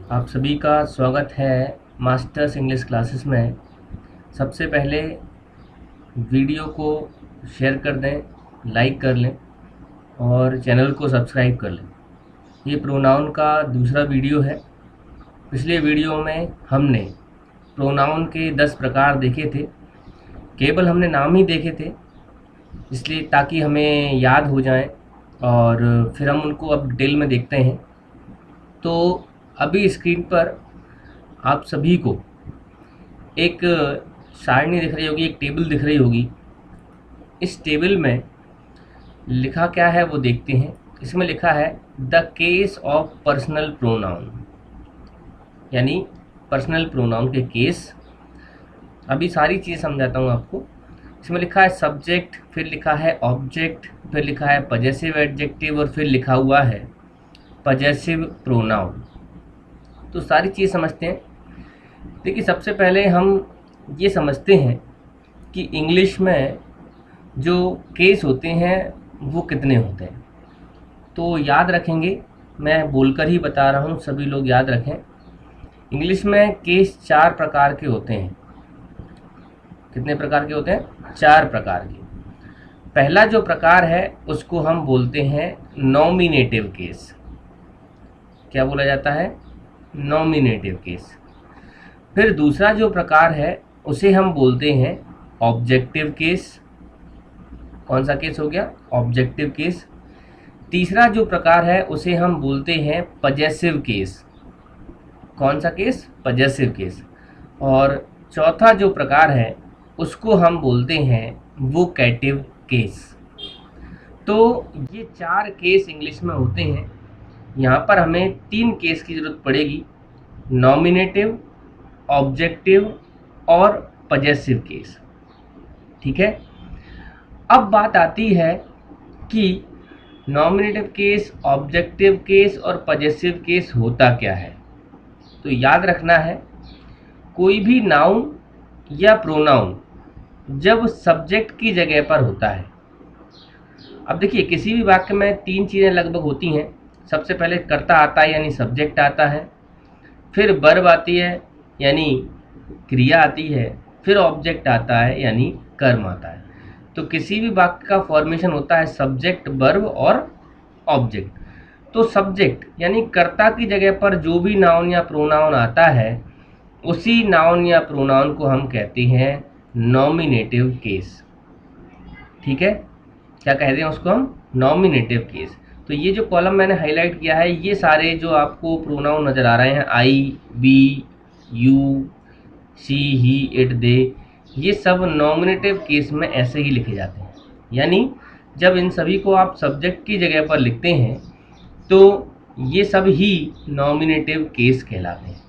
आप सभी का स्वागत है मास्टर्स इंग्लिश क्लासेस में। सबसे पहले वीडियो को शेयर कर दें, लाइक कर लें और चैनल को सब्सक्राइब कर लें। ये प्रोनाउन का दूसरा वीडियो है। पिछले वीडियो में हमने प्रोनाउन के 10 प्रकार देखे थे। केवल हमने नाम ही देखे थे, इसलिए ताकि हमें याद हो जाएं और फिर हम उनको अब डिटेल में देखते हैं। तो अभी स्क्रीन पर आप सभी को एक सारणी दिख रही होगी, एक टेबल दिख रही होगी। इस टेबल में लिखा क्या है वो देखते हैं। इसमें लिखा है the case of personal pronoun, यानी पर्सनल प्रोनाउन के केस। अभी सारी चीज़ समझाता हूँ आपको। इसमें लिखा है सब्जेक्ट, फिर लिखा है ऑब्जेक्ट, फिर लिखा है पजेसिव एडजेक्टिव और फिर लिखा हुआ है पजेसिव प्रोनाउन। तो सारी चीज़ समझते हैं। देखिए, सबसे पहले हम ये समझते हैं कि इंग्लिश में जो केस होते हैं वो कितने होते हैं। तो याद रखेंगे, मैं बोलकर ही बता रहा हूँ, सभी लोग याद रखें। इंग्लिश में केस 4 प्रकार के होते हैं। कितने प्रकार के होते हैं? 4 प्रकार के। पहला जो प्रकार है उसको हम बोलते हैं नॉमिनेटिव केस। क्या बोला जाता है? Nominative case. फिर दूसरा जो प्रकार है उसे हम बोलते हैं ऑब्जेक्टिव केस। कौन सा केस हो गया? Objective case. तीसरा जो प्रकार है उसे हम बोलते हैं पजेसिव केस। कौन सा केस? Possessive case. और चौथा जो प्रकार है उसको हम बोलते हैं वोकैटिव केस। तो ये 4 केस इंग्लिश में होते हैं। यहाँ पर हमें 3 केस की ज़रूरत पड़ेगी, नॉमिनेटिव, ऑब्जेक्टिव और पजेसिव केस। ठीक है। अब बात आती है कि नॉमिनेटिव केस, ऑब्जेक्टिव केस और पजेसिव केस होता क्या है। तो याद रखना है, कोई भी नाउन या प्रोनाउन जब सब्जेक्ट की जगह पर होता है। अब देखिए, किसी भी वाक्य में 3 चीज़ें लगभग होती हैं। सबसे पहले कर्ता आता है यानी सब्जेक्ट आता है, फिर वर्ब आती है यानी क्रिया आती है, फिर ऑब्जेक्ट आता है यानी कर्म आता है। तो किसी भी वाक्य का फॉर्मेशन होता है सब्जेक्ट, वर्ब और ऑब्जेक्ट। तो सब्जेक्ट यानी कर्ता की जगह पर जो भी नाउन या प्रोनाउन आता है, उसी नाउन या प्रोनाउन को हम कहते हैं नॉमिनेटिव केस। ठीक है। क्या कहते हैं उसको? हम नॉमिनेटिव केस। तो ये जो कॉलम मैंने हाईलाइट किया है, ये सारे जो आपको प्रोनाउन नज़र आ रहे हैं, I, we, you, she, he, it, they, ये सब नॉमिनेटिव केस में ऐसे ही लिखे जाते हैं। यानी जब इन सभी को आप सब्जेक्ट की जगह पर लिखते हैं तो ये सब ही नॉमिनेटिव केस कहलाते हैं।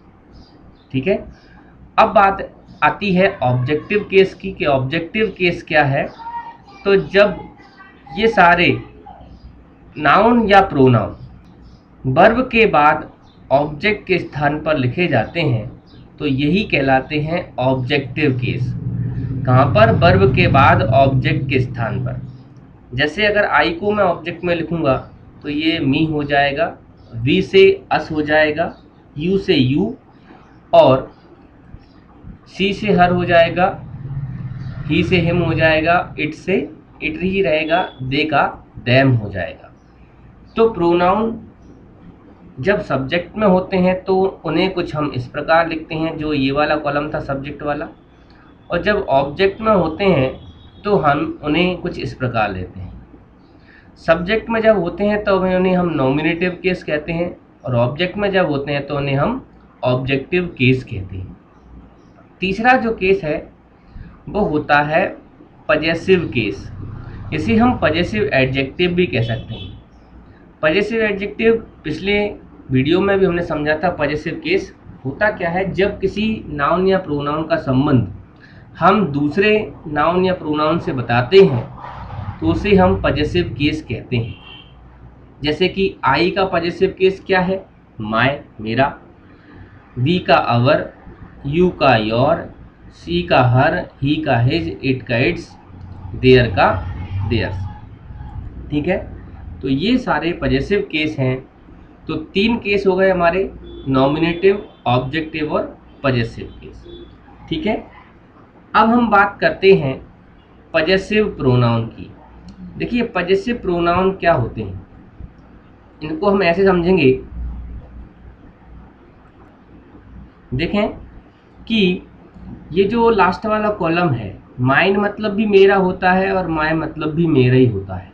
ठीक है। अब बात आती है ऑब्जेक्टिव केस की कि ऑब्जेक्टिव केस क्या है। तो जब ये सारे नाउन या प्रोनाउन वर्ब के बाद ऑब्जेक्ट के स्थान पर लिखे जाते हैं तो यही कहलाते हैं ऑब्जेक्टिव केस। कहाँ पर? वर्ब के बाद ऑब्जेक्ट के स्थान पर। जैसे अगर आई को मैं ऑब्जेक्ट में लिखूंगा तो ये मी हो जाएगा, वी से अस हो जाएगा, यू से यू, और सी से हर हो जाएगा, ही से हिम हो जाएगा, इट से इट ही रहेगा, दे का दैम हो जाएगा। तो प्रोनाउन जब सब्जेक्ट में होते हैं तो उन्हें कुछ हम इस प्रकार लिखते हैं, जो ये वाला कॉलम था सब्जेक्ट वाला। और जब ऑब्जेक्ट में होते हैं तो हम उन्हें कुछ इस प्रकार लेते हैं। सब्जेक्ट में जब होते हैं तो उन्हें हम नॉमिनेटिव केस कहते हैं, और ऑब्जेक्ट में जब होते हैं तो उन्हें हम ऑब्जेक्टिव केस कहते हैं। तीसरा जो केस है वो होता है पजेसिव केस। इसे हम पजेसिव एडजेक्टिव भी कह सकते हैं। पजेसिव एडजेक्टिव पिछले वीडियो में भी हमने समझा था। पजेसिव केस होता क्या है? जब किसी नाउन या प्रोनाउन का संबंध हम दूसरे नाउन या प्रोनाउन से बताते हैं तो उसे हम पजेसिव केस कहते हैं। जैसे कि आई का पजेसिव केस क्या है? माय, मेरा, वी का अवर, यू का योर, सी का हर, ही का हिज, इट का इट्स, देयर का देयर्स। ठीक है। तो ये सारे पजेसिव केस हैं। तो 3 केस हो गए हमारे, नॉमिनेटिव, ऑब्जेक्टिव और पजेसिव केस। ठीक है, अब हम बात करते हैं पजेसिव प्रोनाउन की। देखिए पजेसिव प्रोनाउन क्या होते हैं, इनको हम ऐसे समझेंगे, देखें कि ये जो लास्ट वाला कॉलम है, माइन मतलब भी मेरा होता है और माय मतलब भी मेरा ही होता है।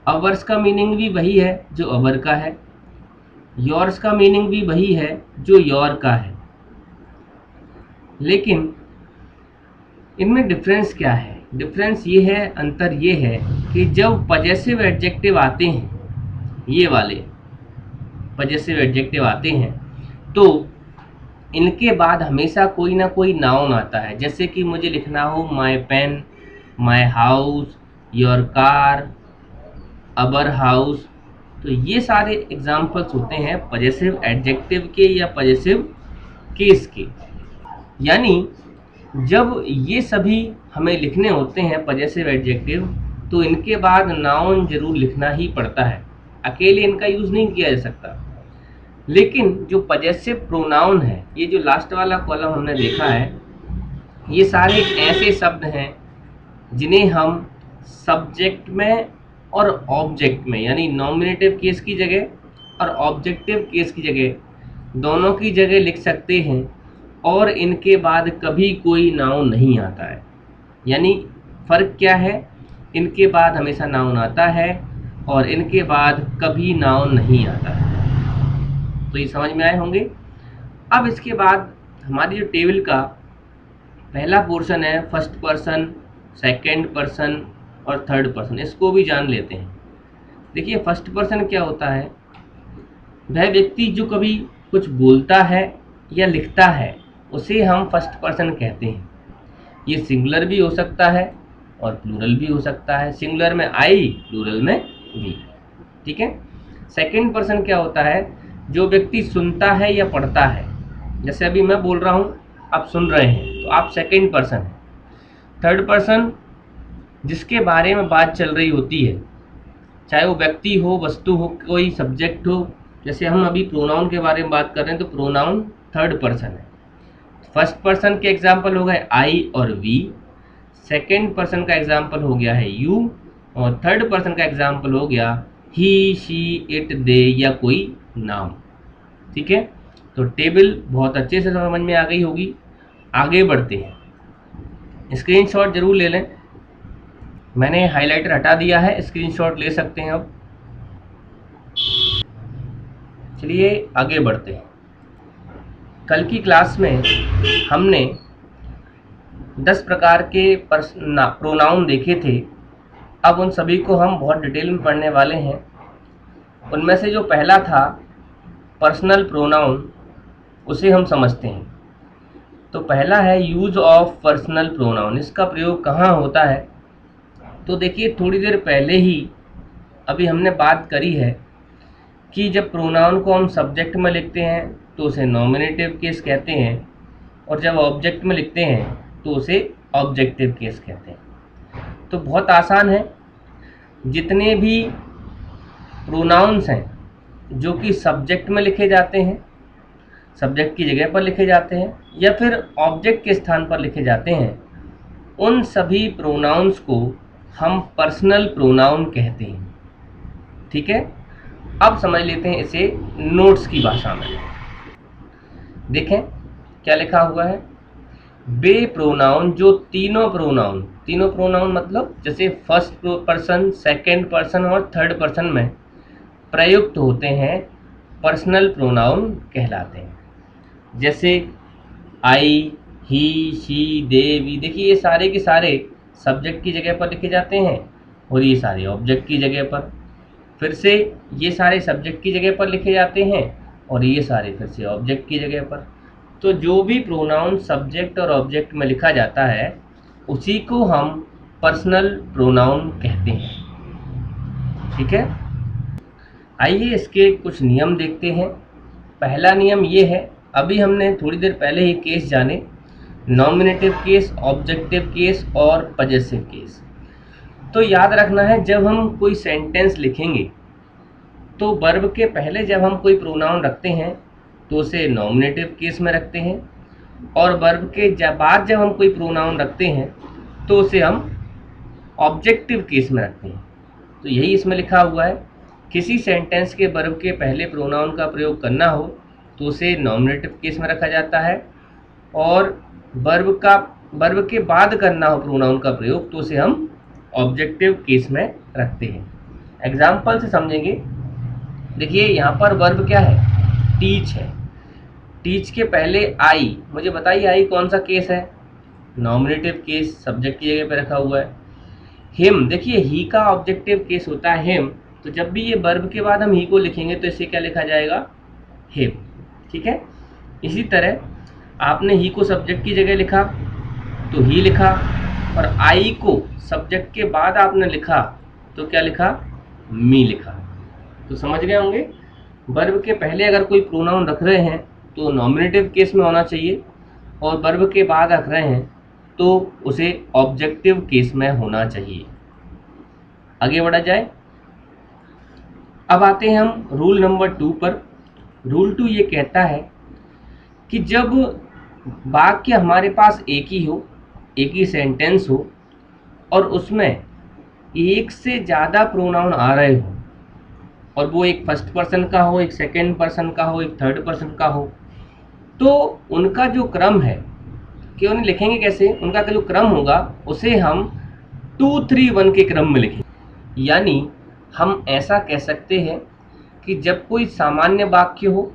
अवर्स का मीनिंग भी वही है जो अवर का है, योर्स का मीनिंग भी वही है जो योर का है, लेकिन इनमें डिफरेंस क्या है? डिफरेंस ये है, अंतर ये है कि जब पजेसिव एडजेक्टिव आते हैं, ये वाले पजेसिव एडजेक्टिव आते हैं, तो इनके बाद हमेशा कोई ना कोई नाउन आता है। जैसे कि मुझे लिखना हो my pen, my house, your car, our house, तो ये सारे एग्जाम्पल्स होते हैं पजेसिव एडजेक्टिव के या पजेसिव केस के। यानी जब ये सभी हमें लिखने होते हैं पजेसिव एडजेक्टिव, तो इनके बाद नाउन जरूर लिखना ही पड़ता है, अकेले इनका यूज़ नहीं किया जा सकता। लेकिन जो पजेसिव प्रोनाउन है, ये जो लास्ट वाला कॉलम हमने देखा है, ये सारे ऐसे शब्द हैं जिन्हें हम सब्जेक्ट में और ऑब्जेक्ट में, यानी नॉमिनेटिव केस की जगह और ऑब्जेक्टिव केस की जगह, दोनों की जगह लिख सकते हैं, और इनके बाद कभी कोई नाउन नहीं आता है। यानी फ़र्क क्या है, इनके बाद हमेशा नाउन आता है और इनके बाद कभी नाउन नहीं आता है। तो ये समझ में आए होंगे। अब इसके बाद हमारी जो टेबल का पहला पोर्शन है, फर्स्ट पर्सन, सेकंड पर्सन और थर्ड पर्सन, इसको भी जान लेते हैं। देखिए फर्स्ट पर्सन क्या होता है, वह व्यक्ति जो कभी कुछ बोलता है या लिखता है उसे हम फर्स्ट पर्सन कहते हैं। ये सिंगुलर भी हो सकता है और प्लूरल भी हो सकता है, सिंगुलर में आई, प्लूरल में वी। ठीक है। सेकंड पर्सन क्या होता है, जो व्यक्ति सुनता है या पढ़ता है, जैसे अभी मैं बोल रहा हूँ, आप सुन रहे हैं, तो आप सेकंड पर्सन हैं। थर्ड पर्सन जिसके बारे में बात चल रही होती है, चाहे वो व्यक्ति हो, वस्तु हो, कोई सब्जेक्ट हो। जैसे हम अभी प्रोनाउन के बारे में बात कर रहे हैं, तो प्रोनाउन थर्ड पर्सन है। फर्स्ट पर्सन के एग्जाम्पल हो गए आई और वी, सेकंड पर्सन का एग्जाम्पल हो गया है यू, और थर्ड पर्सन का एग्जाम्पल हो गया ही, शी, इट, दे या कोई नाम। ठीक है, तो टेबल बहुत अच्छे से समझ में आ गई होगी। आगे बढ़ते हैं, स्क्रीनशॉट जरूर ले लें, मैंने हाइलाइटर हटा दिया है, स्क्रीनशॉट ले सकते हैं। अब चलिए आगे बढ़ते हैं। कल की क्लास में हमने 10 प्रकार के प्रोनाउन देखे थे। अब उन सभी को हम बहुत डिटेल में पढ़ने वाले हैं। उनमें से जो पहला था पर्सनल प्रोनाउन, उसे हम समझते हैं। तो पहला है यूज ऑफ पर्सनल प्रोनाउन। इसका प्रयोग कहाँ होता है? तो देखिए थोड़ी देर पहले ही अभी हमने बात करी है कि जब प्रोनाउन को हम सब्जेक्ट में लिखते हैं तो उसे नॉमिनेटिव केस कहते हैं, और जब ऑब्जेक्ट में लिखते हैं तो उसे ऑब्जेक्टिव केस कहते हैं। तो बहुत आसान है, जितने भी प्रोनाउंस हैं जो कि सब्जेक्ट में लिखे जाते हैं, सब्जेक्ट की जगह पर लिखे जाते हैं या फिर ऑब्जेक्ट के स्थान पर लिखे जाते हैं, उन सभी प्रोनाउंस को हम पर्सनल प्रोनाउन कहते हैं। ठीक है, अब समझ लेते हैं इसे नोट्स की भाषा में। देखें क्या लिखा हुआ है, वे प्रोनाउन जो तीनों प्रोनाउन मतलब जैसे फर्स्ट पर्सन, सेकंड पर्सन और थर्ड पर्सन में प्रयुक्त होते हैं, पर्सनल प्रोनाउन कहलाते हैं। जैसे आई, ही, शी, दे, वी, देखिए ये सारे के सारे सब्जेक्ट की जगह पर लिखे जाते हैं और ये सारे ऑब्जेक्ट की जगह पर। फिर से ये सारे सब्जेक्ट की जगह पर लिखे जाते हैं और ये सारे फिर से ऑब्जेक्ट की जगह पर। तो जो भी प्रोनाउन सब्जेक्ट और ऑब्जेक्ट में लिखा जाता है उसी को हम पर्सनल प्रोनाउन कहते हैं। ठीक है, आइए इसके कुछ नियम देखते हैं। पहला नियम ये है, अभी हमने थोड़ी देर पहले ही केस जाने, नॉमिनेटिव केस, ऑब्जेक्टिव केस और पजेसिव केस। तो याद रखना है, जब हम कोई सेंटेंस लिखेंगे तो वर्ब के पहले जब हम कोई प्रोनाउन रखते हैं तो उसे नॉमिनेटिव केस में रखते हैं, और वर्ब के बाद जब हम कोई प्रोनाउन रखते हैं तो उसे हम ऑब्जेक्टिव केस में रखते हैं। तो यही इसमें लिखा हुआ है, किसी सेंटेंस के वर्ब के पहले प्रोनाउन का प्रयोग करना हो तो उसे नॉमिनेटिव केस में रखा जाता है, और वर्ब के बाद करना हो प्रोनाउन का प्रयोग तो उसे हम ऑब्जेक्टिव केस में रखते हैं। एग्जाम्पल से समझेंगे। देखिए यहाँ पर वर्ब क्या है, टीच है। टीच के पहले आई, मुझे बताइए आई कौन सा केस है, नॉमिनेटिव केस, सब्जेक्ट की जगह पे रखा हुआ है। हिम, देखिए ही का ऑब्जेक्टिव केस होता है हिम, तो जब भी ये वर्ब के बाद हम ही को लिखेंगे तो इसे क्या लिखा जाएगा, हिम। ठीक है, इसी तरह आपने ही को सब्जेक्ट की जगह लिखा तो ही लिखा, और आई को सब्जेक्ट के बाद आपने लिखा तो क्या लिखा, मी लिखा। तो समझ गए होंगे, वर्ब के पहले अगर कोई प्रोनाउन रख रहे हैं तो नॉमिनेटिव केस में होना चाहिए, और वर्ब के बाद रख रहे हैं तो उसे ऑब्जेक्टिव केस में होना चाहिए। आगे बढ़ा जाए। अब आते हैं हम रूल नंबर 2 पर। रूल 2 ये कहता है कि जब वाक्य हमारे पास एक ही हो, एक ही सेंटेंस हो, और उसमें एक से ज़्यादा प्रोनाउन आ रहे हो, और वो एक फर्स्ट पर्सन का हो, एक सेकंड पर्सन का हो, एक थर्ड पर्सन का हो, तो उनका जो क्रम है कि उन्हें लिखेंगे कैसे, उनका जो क्रम होगा उसे हम 2 3 1 के क्रम में लिखेंगे। यानी हम ऐसा कह सकते हैं कि जब कोई सामान्य वाक्य हो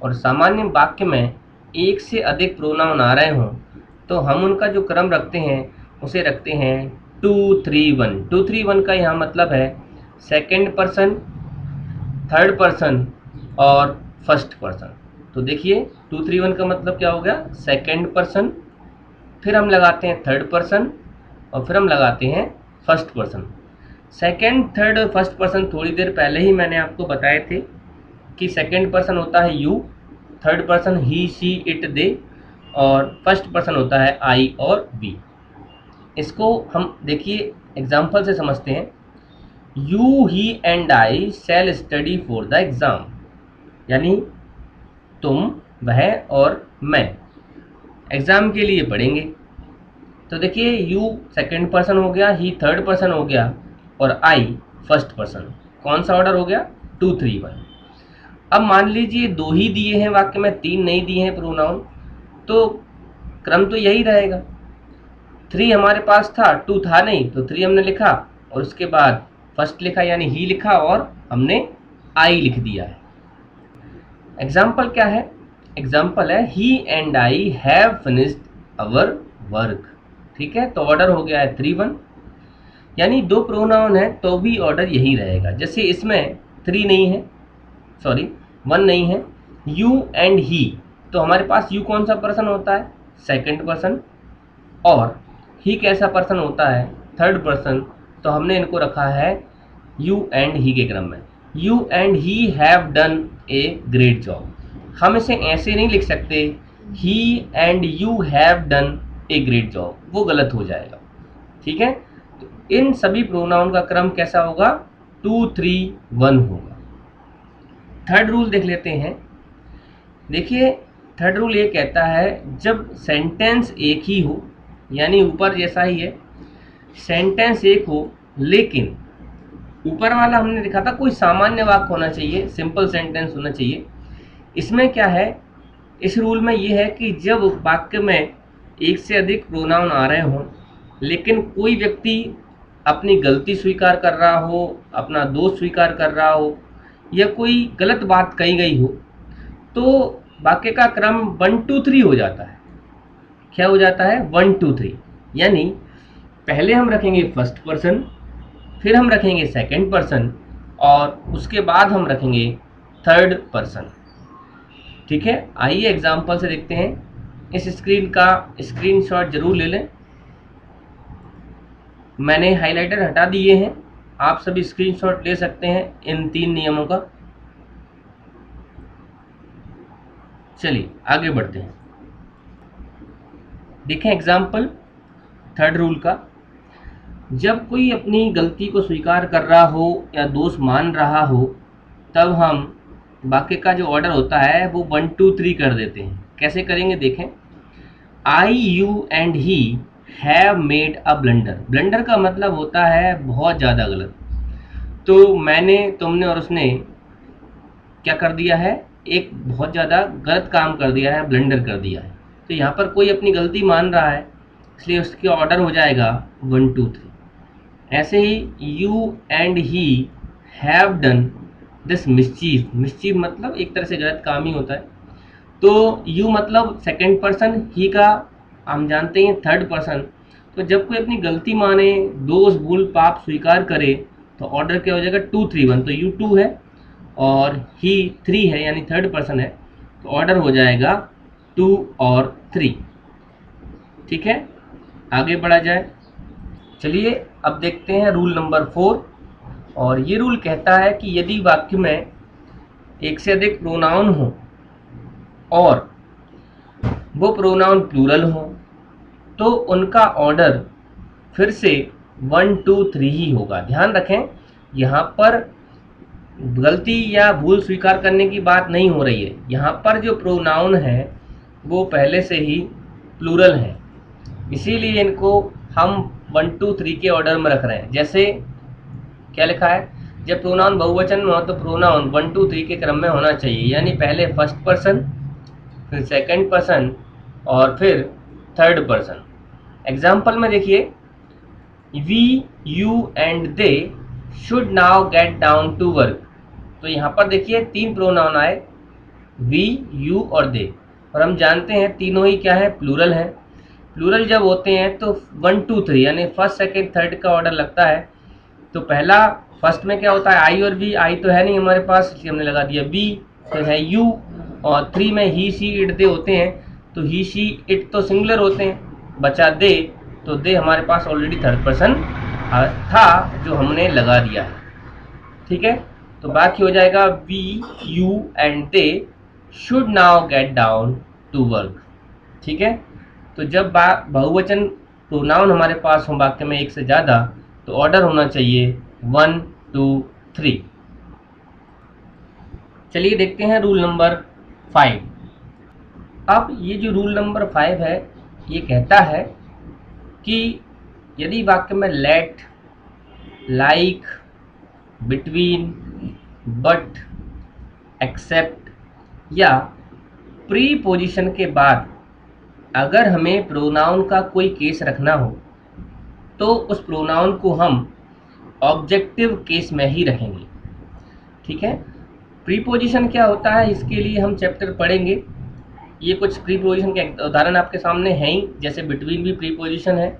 और सामान्य वाक्य में एक से अधिक प्रोनाउन आ रहे हों तो हम उनका जो क्रम रखते हैं उसे रखते हैं 2 3 1। 2 3 1 का यहाँ मतलब है सेकंड पर्सन, थर्ड पर्सन और फर्स्ट पर्सन। तो देखिए 2 3 1 का मतलब क्या हो गया, सेकंड पर्सन, फिर हम लगाते हैं थर्ड पर्सन, और फिर हम लगाते हैं फर्स्ट पर्सन। सेकंड, थर्ड और फर्स्ट पर्सन थोड़ी देर पहले ही मैंने आपको बताए थे कि सेकंड पर्सन होता है you, third person he she it they, और फर्स्ट पर्सन होता है आई और वी। इसको हम देखिए एग्जाम्पल से समझते हैं। You he and I shell study for the exam, यानी तुम, वह और मैं एग्ज़ाम के लिए पढ़ेंगे। तो देखिए यू सेकंड पर्सन हो गया, ही थर्ड पर्सन हो गया, और आई फर्स्ट पर्सन। कौन सा ऑर्डर हो गया, 2 3 1। अब मान लीजिए 2 ही दिए हैं वाक्य में, 3 नहीं दिए हैं प्रोनाउन, तो क्रम तो यही रहेगा। 3 हमारे पास था, 2 था नहीं, तो 3 हमने लिखा और उसके बाद फर्स्ट लिखा यानी ही लिखा, और हमने आई लिख दिया है। एग्जाम्पल क्या है, एग्जाम्पल है he and I have finished our work. ठीक है, तो ऑर्डर हो गया है 3 1, यानी 2 प्रोनाउन है तो भी ऑर्डर यही रहेगा। जैसे इसमें 3 नहीं है, सॉरी 1 नहीं है, यू एंड ही, तो हमारे पास यू कौन सा पर्सन होता है, सेकंड पर्सन, और ही कैसा पर्सन होता है, थर्ड पर्सन, तो हमने इनको रखा है यू एंड ही के क्रम में। You and he have done a great job, हम इसे ऐसे नहीं लिख सकते he and you have done a great job, वो गलत हो जाएगा। ठीक है, तो इन सभी प्रोनाउन का क्रम कैसा होगा, 2 3 1 होगा। थर्ड रूल देख लेते हैं। देखिए थर्ड रूल ये कहता है जब सेंटेंस एक ही हो, यानी ऊपर जैसा ही है, सेंटेंस एक हो, लेकिन ऊपर वाला हमने लिखा था कोई सामान्य वाक्य होना चाहिए, सिंपल सेंटेंस होना चाहिए। इसमें क्या है, इस रूल में ये है कि जब वाक्य में एक से अधिक प्रोनाउन आ रहे हों, लेकिन कोई व्यक्ति अपनी गलती स्वीकार कर रहा हो, अपना दोष स्वीकार कर रहा हो, या कोई गलत बात कही गई हो, तो वाक्य का क्रम 1 2 3 हो जाता है। क्या हो जाता है, 1 2 3, यानी पहले हम रखेंगे फर्स्ट पर्सन, फिर हम रखेंगे सेकंड पर्सन, और उसके बाद हम रखेंगे थर्ड पर्सन। ठीक है, आइए एग्जाम्पल से देखते हैं। इस स्क्रीन का स्क्रीनशॉट जरूर ले लें, मैंने हाइलाइटर हटा दिए हैं, आप सभी स्क्रीनशॉट ले सकते हैं इन 3 नियमों का। चलिए आगे बढ़ते हैं। देखें एग्जाम्पल थर्ड रूल का। जब कोई अपनी गलती को स्वीकार कर रहा हो या दोष मान रहा हो, तब हम वाक्य का जो ऑर्डर होता है वो 1 2 3 कर देते हैं। कैसे करेंगे देखें। I you and he have made a blunder. Blunder का मतलब होता है बहुत ज़्यादा गलत। तो मैंने, तुमने और उसने क्या कर दिया है, एक बहुत ज़्यादा गलत काम कर दिया है, ब्लंडर कर दिया है। तो यहाँ पर कोई अपनी गलती मान रहा है, इसलिए उसके ऑर्डर हो जाएगा 1 2 3। ऐसे ही you and he have done this mischief. Mischief मतलब एक तरह से गलत काम ही होता है। तो यू मतलब सेकंड पर्सन, ही का हम जानते हैं थर्ड पर्सन। तो जब कोई अपनी गलती माने, दोष भूल पाप स्वीकार करे, तो ऑर्डर क्या हो जाएगा 2 3 1। तो यू 2 है और ही 3 है, यानी थर्ड पर्सन है, तो ऑर्डर हो जाएगा 2 और 3। ठीक है, आगे बढ़ा जाए। चलिए अब देखते हैं रूल नंबर 4। और ये रूल कहता है कि यदि वाक्य में एक से अधिक प्रोनाउन हो और वो प्रोनाउन प्लूरल हो, तो उनका ऑर्डर फिर से 1 2 3 ही होगा। ध्यान रखें, यहाँ पर गलती या भूल स्वीकार करने की बात नहीं हो रही है। यहाँ पर जो प्रोनाउन है वो पहले से ही प्लूरल है, इसीलिए इनको हम 1 2 3 के ऑर्डर में रख रहे हैं। जैसे क्या लिखा है, जब प्रोनाउन बहुवचन में हो तो प्रोनाउन 1 2 3 के क्रम में होना चाहिए, यानी पहले फर्स्ट पर्सन, फिर सेकंड पर्सन और फिर थर्ड पर्सन। एग्जाम्पल में देखिए, we you and they should now get down to work. तो यहाँ पर देखिए 3 प्रोनाउन आए, वी यू और दे, और हम जानते हैं तीनों ही क्या है, प्लूरल है। प्लूरल जब होते हैं तो 1 2 3 यानी फर्स्ट सेकंड थर्ड का ऑर्डर लगता है। तो पहला फर्स्ट में क्या होता है, आई और वी। आई तो है नहीं हमारे पास, इसलिए हमने लगा दिया बी, फिर है यू, और 3 में ही सी इट दे होते हैं। तो ही सी इट तो सिंगुलर होते हैं, बचा दे, तो दे हमारे पास ऑलरेडी थर्ड पर्सन था जो हमने लगा दिया है। ठीक है, तो बाकी हो जाएगा we you and they should now get down to work. ठीक है, तो जब बहुवचन प्रोनाउन हमारे पास हो वाक्य में एक से ज़्यादा, तो ऑर्डर होना चाहिए 1 2 3। चलिए देखते हैं रूल नंबर 5। अब ये जो रूल नंबर 5 है, ये कहता है कि यदि वाक्य में let, like, between, but, except या प्रीपोजिशन के बाद अगर हमें प्रोनाउन का कोई केस रखना हो, तो उस प्रोनाउन को हम ऑब्जेक्टिव केस में ही रखेंगे। ठीक है, प्रीपोजिशन क्या होता है इसके लिए हम चैप्टर पढ़ेंगे। ये कुछ प्रीपोजिशन के उदाहरण आपके सामने हैं ही, जैसे बिटवीन भी प्रीपोजिशन है,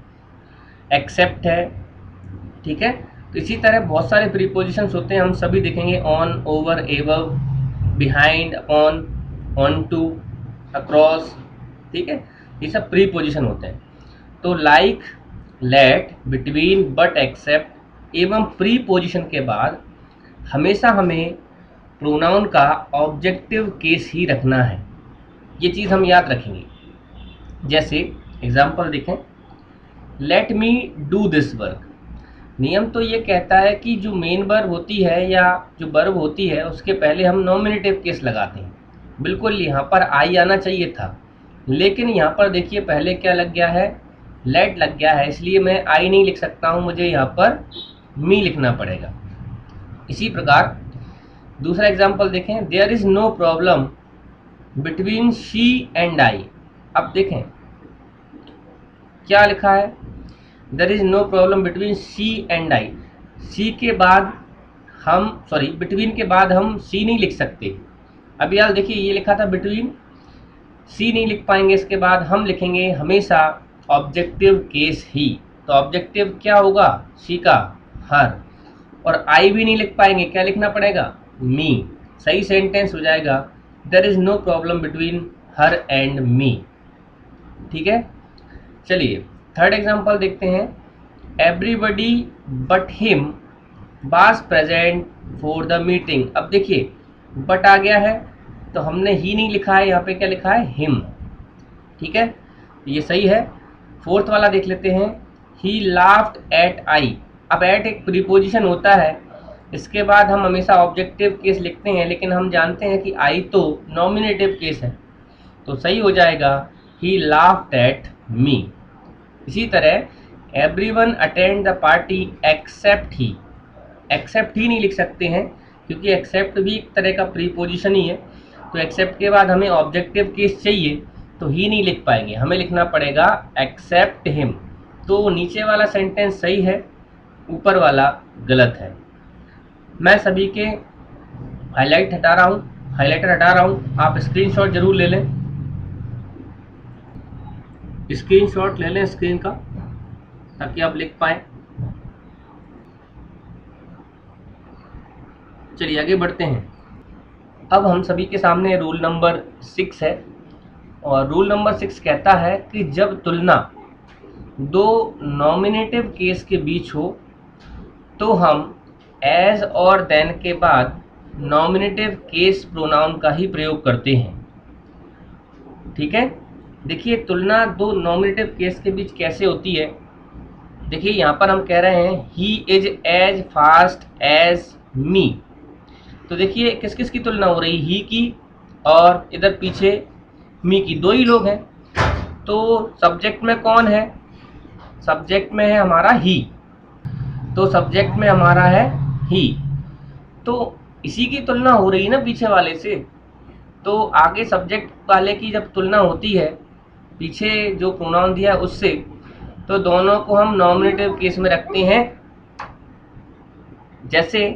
एक्सेप्ट है। ठीक है, तो इसी तरह बहुत सारे प्रीपोजिशंस होते हैं, हम सभी देखेंगे। On, over, above, behind, upon, onto, across. ठीक है, ये सब प्रीपोजिशन होते हैं। तो like, let, between, but, except एवं प्रीपोजिशन के बाद हमेशा हमें प्रोनाउन का ऑब्जेक्टिव केस ही रखना है। ये चीज़ हम याद रखेंगे। जैसे एग्जाम्पल देखें, let me do this work. नियम तो ये कहता है कि जो मेन वर्ब होती है या जो वर्ब होती है उसके पहले हम नॉमिनेटिव केस लगाते हैं। बिल्कुल यहाँ पर आई आना चाहिए था, लेकिन यहाँ पर देखिए पहले क्या लग गया है, लेट लग गया है, इसलिए मैं आई नहीं लिख सकता हूँ, मुझे यहाँ पर मी लिखना पड़ेगा। इसी प्रकार दूसरा एग्जाम्पल देखें, there is no problem between she and I. अब देखें क्या लिखा है, there is no problem between she and I. सी के बाद हम बिटवीन के बाद हम सी नहीं लिख सकते। अब यार देखिए ये लिखा था बिटवीन, सी नहीं लिख पाएंगे, इसके बाद हम लिखेंगे हमेशा ऑब्जेक्टिव केस ही। तो ऑब्जेक्टिव क्या होगा, सी का हर, और आई भी नहीं लिख पाएंगे, क्या लिखना पड़ेगा, मी। सही सेंटेंस हो जाएगा, there is no problem between her and me. ठीक है, चलिए थर्ड एग्जांपल देखते हैं, everybody but him was present for the meeting. अब देखिए बट आ गया है, तो हमने ही नहीं लिखा है, यहाँ पे क्या लिखा है, हिम। ठीक है, ये सही है। फोर्थ वाला देख लेते हैं, ही लाफ्ड एट आई। अब एट एक प्रीपोजिशन होता है, इसके बाद हम हमेशा ऑब्जेक्टिव केस लिखते हैं, लेकिन हम जानते हैं कि आई तो नॉमिनेटिव केस है, तो सही हो जाएगा ही लाफ्ड एट मी। इसी तरह everyone attend the party except he, except he नहीं लिख सकते हैं क्योंकि एक्सेप्ट भी एक तरह का प्रीपोजिशन ही है, तो एक्सेप्ट के बाद हमें ऑब्जेक्टिव केस चाहिए, तो ही नहीं लिख पाएंगे, हमें लिखना पड़ेगा एक्सेप्ट हिम। तो नीचे वाला सेंटेंस सही है, ऊपर वाला गलत है। मैं सभी के हाईलाइटर हटा रहा हूँ, आप स्क्रीनशॉट जरूर ले लें, स्क्रीनशॉट ले लें स्क्रीन का, ताकि आप लिख पाएँ। चलिए आगे बढ़ते हैं। अब हम सभी के सामने रूल नंबर 6 है, और रूल नंबर 6 कहता है कि जब तुलना दो नॉमिनेटिव केस के बीच हो तो हम एज और देन के बाद नॉमिनेटिव केस प्रोनाउन का ही प्रयोग करते हैं। ठीक है, देखिए तुलना दो नॉमिनेटिव केस के बीच कैसे होती है। देखिए यहाँ पर हम कह रहे हैं he is as fast as me, तो देखिए किस किस की तुलना हो रही, ही की और इधर पीछे मी की, दो ही लोग हैं। तो सब्जेक्ट में कौन है, सब्जेक्ट में है हमारा ही, तो सब्जेक्ट में हमारा है ही, तो इसी की तुलना हो रही है ना पीछे वाले से। तो आगे सब्जेक्ट वाले की जब तुलना होती है पीछे जो प्रोनाउन दिया है उससे, तो दोनों को हम नॉमिनेटिव केस में रखते हैं। जैसे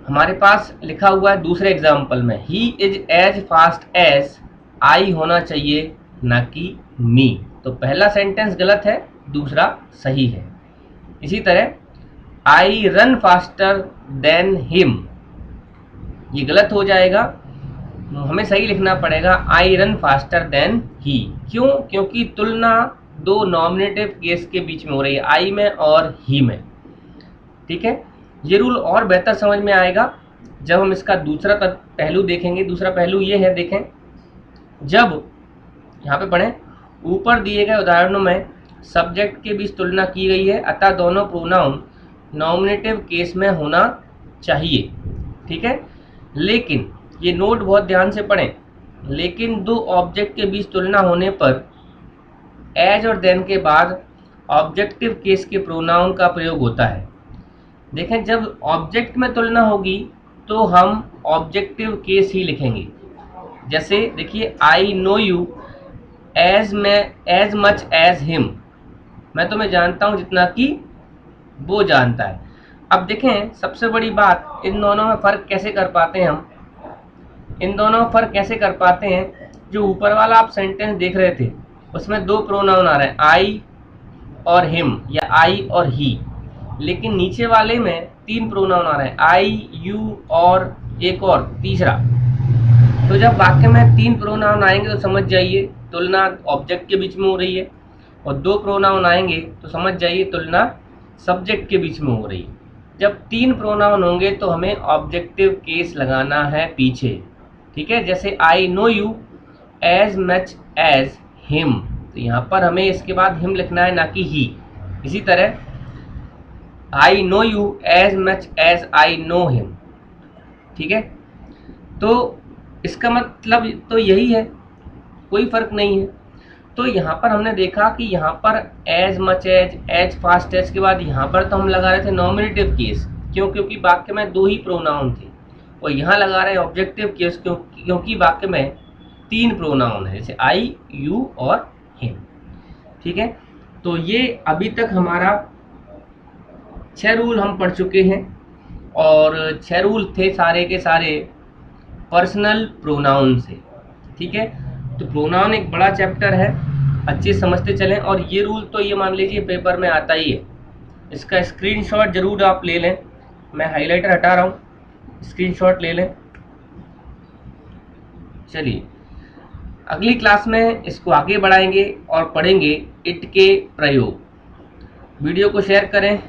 हमारे पास लिखा हुआ है दूसरे एग्जाम्पल में, he is as fast as I होना चाहिए ना कि मी, तो पहला सेंटेंस गलत है, दूसरा सही है। इसी तरह I run faster than him, ये गलत हो जाएगा, हमें सही लिखना पड़ेगा I run faster than he. क्यों? क्योंकि तुलना दो नॉमिनेटिव केस के बीच में हो रही है, आई में और ही में। ठीक है, ये रूल और बेहतर समझ में आएगा जब हम इसका दूसरा पहलू देखेंगे। दूसरा पहलू ये है, देखें, जब यहाँ पे पढ़ें, ऊपर दिए गए उदाहरणों में सब्जेक्ट के बीच तुलना की गई है, अतः दोनों प्रोनाउन नॉमिनेटिव केस में होना चाहिए। ठीक है, लेकिन ये नोट बहुत ध्यान से पढ़ें, लेकिन दो ऑब्जेक्ट के बीच तुलना होने पर एज और देन के बाद ऑब्जेक्टिव केस के प्रोनाउन का प्रयोग होता है। देखें, जब ऑब्जेक्ट में तुलना होगी तो हम ऑब्जेक्टिव केस ही लिखेंगे। जैसे देखिए, I know you as much as him, मैं तुम्हें जानता हूं जितना कि वो जानता है। अब देखें, सबसे बड़ी बात, इन दोनों में फ़र्क कैसे कर पाते हैं हम, इन दोनों में फ़र्क कैसे कर पाते हैं। जो ऊपर वाला आप सेंटेंस देख रहे थे उसमें दो प्रोनाउन आ रहे हैं, आई और हिम या आई और ही, लेकिन नीचे वाले में तीन प्रोनाउन आ रहे हैं, आई, यू और एक और तीसरा। तो जब वाक्य में तीन प्रोनाउन आएंगे तो समझ जाइए तुलना ऑब्जेक्ट के बीच में हो रही है, और दो प्रोनाउन आएंगे तो समझ जाइए तुलना सब्जेक्ट के बीच में हो रही है। जब तीन प्रोनाउन होंगे तो हमें ऑब्जेक्टिव केस लगाना है पीछे। ठीक है, जैसे I know you as much as him, तो यहाँ पर हमें इसके बाद हिम लिखना है ना कि ही। इसी तरह I know you as much as I know him. ठीक है, तो इसका मतलब तो यही है, कोई फर्क नहीं है। तो यहाँ पर हमने देखा कि यहाँ पर as much as fast as के बाद यहाँ पर तो हम लगा रहे थे नॉमिनेटिव केस, क्यों? क्योंकि वाक्य में दो ही प्रोनाउन थे, और यहाँ लगा रहे हैं ऑब्जेक्टिव केस क्योंकि वाक्य में तीन प्रोनाउन है, जैसे आई, यू और हिम। ठीक है, तो ये अभी तक हमारा 6 रूल हम पढ़ चुके हैं, और 6 रूल थे सारे के सारे पर्सनल प्रोनाउन से। ठीक है, तो प्रोनाउन एक बड़ा चैप्टर है, अच्छे समझते चलें। और ये रूल तो ये मान लीजिए पेपर में आता ही है, इसका स्क्रीनशॉट जरूर आप ले लें, मैं हाइलाइटर हटा रहा हूँ, स्क्रीनशॉट ले लें। चलिए अगली क्लास में इसको आगे बढ़ाएंगे और पढ़ेंगे इट के प्रयोग। वीडियो को शेयर करें,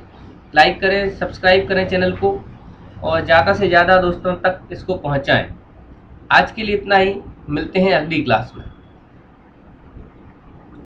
लाइक करें, सब्सक्राइब करें चैनल को, और ज़्यादा से ज़्यादा दोस्तों तक इसको पहुँचाएँ। आज के लिए इतना ही, मिलते हैं अगली क्लास में।